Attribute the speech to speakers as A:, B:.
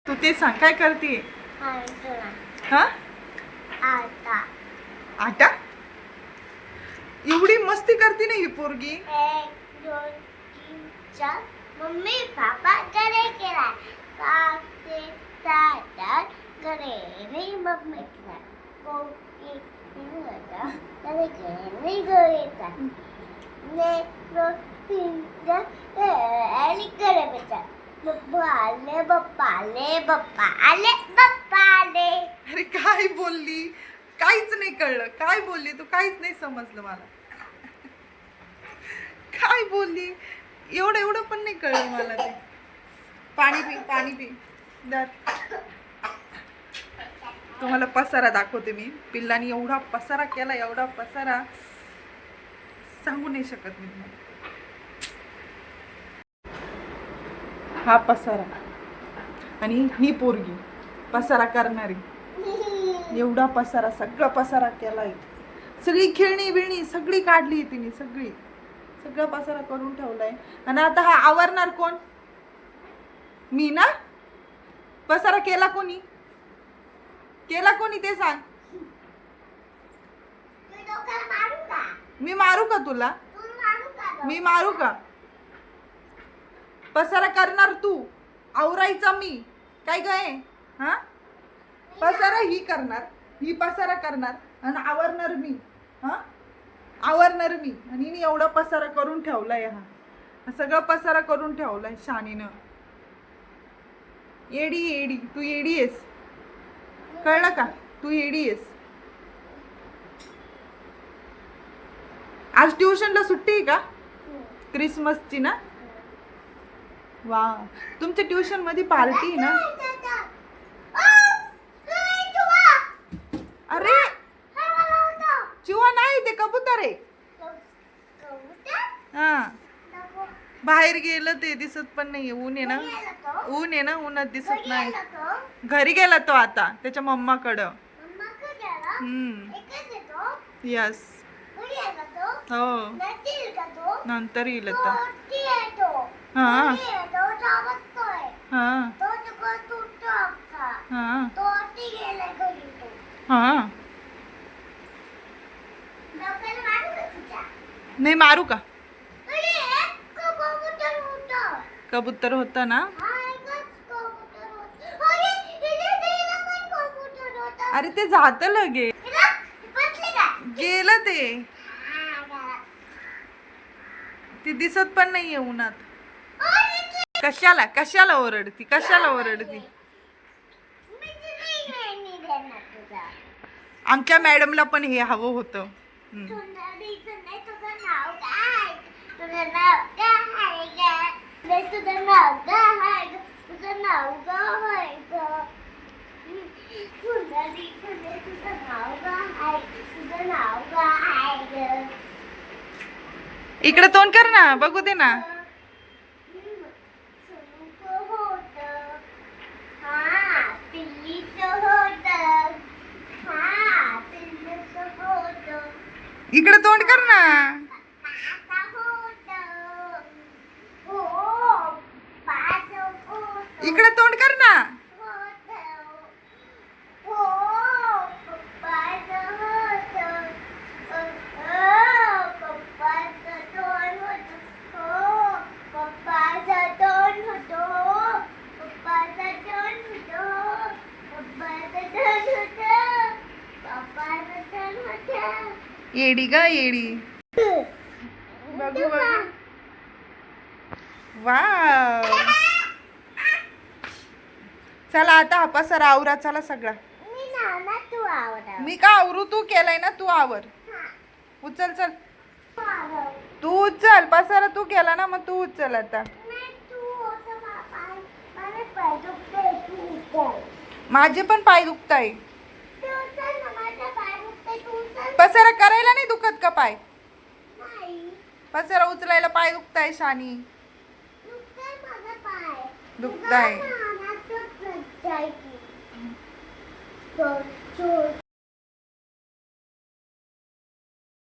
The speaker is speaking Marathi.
A: तू ते सांग काय करते? हा
B: आता
A: आटा एवढी मस्ती करते ना ही पोरगी.
B: 1 2 3 4 मम्मी पापा करे केला काके ताता करे रे मम्मी केला को एक निघाला करे करे गोरेता ने रो पिंजा एली करे बेटा बप्पा आले बप्पा आले बप्पा आले बप्पा आले.
A: अरे काय बोलली? काहीच नाही कळलं. काय बोलली तू? काहीच नाही समजलं मला. काय बोलली? एवढं पण नाही कळलं मला ते. पाणी पी पाणी पी. दर तुम्हाला पसारा दाखवते मी. पिल्लानी एवढा पसारा केला, एवढा पसारा सांगू नाही शकत मी तुम्हाला. हा पसारा आणि ही पोरगी पसारा करणारी. एवढा पसारा, सगळा पसारा केलाय. सगळी खेळणी बिळणी सगळी काढली तिने, सगळा पसारा करून ठेवलाय. आणि आता हा आवरणार कोण? मी ना. पसारा केला कोणी? ते सांग. मी मारू का तुला? मी मारू का? पसारा करणार तू, आवरायचा मी. काय काय हा? पसारा ही करणार, ही पसारा करणार आणि आवरणार मी. हा आवरणार मी. आणि हिने एवढा पसारा करून ठेवलाय. हा सगळा पसारा करून ठेवलाय शानीनं. येडी तू येडी आहेस. कळलं का? तू येडी आहेस. आज ट्युशनला सुट्टी आहे का? क्रिसमसची ना. वा, तुमच्या ट्युशन मध्ये पार्टी ना. अरे चिवा नाही, ते कबूतर आहे. हा बाहेर गेलं ते दिसत पण नाही. ऊन आहे ना, उन्हात दिसत नाही. घरी गेला तो आता त्याच्या मम्माकडं. यस हो, नंतर येईल तो. हा हा हा नाही मारू का? कबूतर होता ना. अरे ते जात लगे गेलं ते दिसत पण नाहीये उन्हात. कशाला ओरडती? आमच्या मॅडमला पण हे हवं होतं. इकडे तोंड कर ना, बघू दे ना. इकडे तोंड कर ना. इकडे तोंड कर ना. येडी ग येडी. बघू वाव. चला आता हा पसारा आवरा. चला सगळा. मी का आवरू? तू केलाय ना, तू आवर. उचल चल. तू उचल पसारा. तू केला ना, मग तू उचल आता. माझे पण पाय दुखताय. पसारा करायला नाही दुखत का पाय? पसारा उचलायला पाय दुखताय शानी. दुखताय.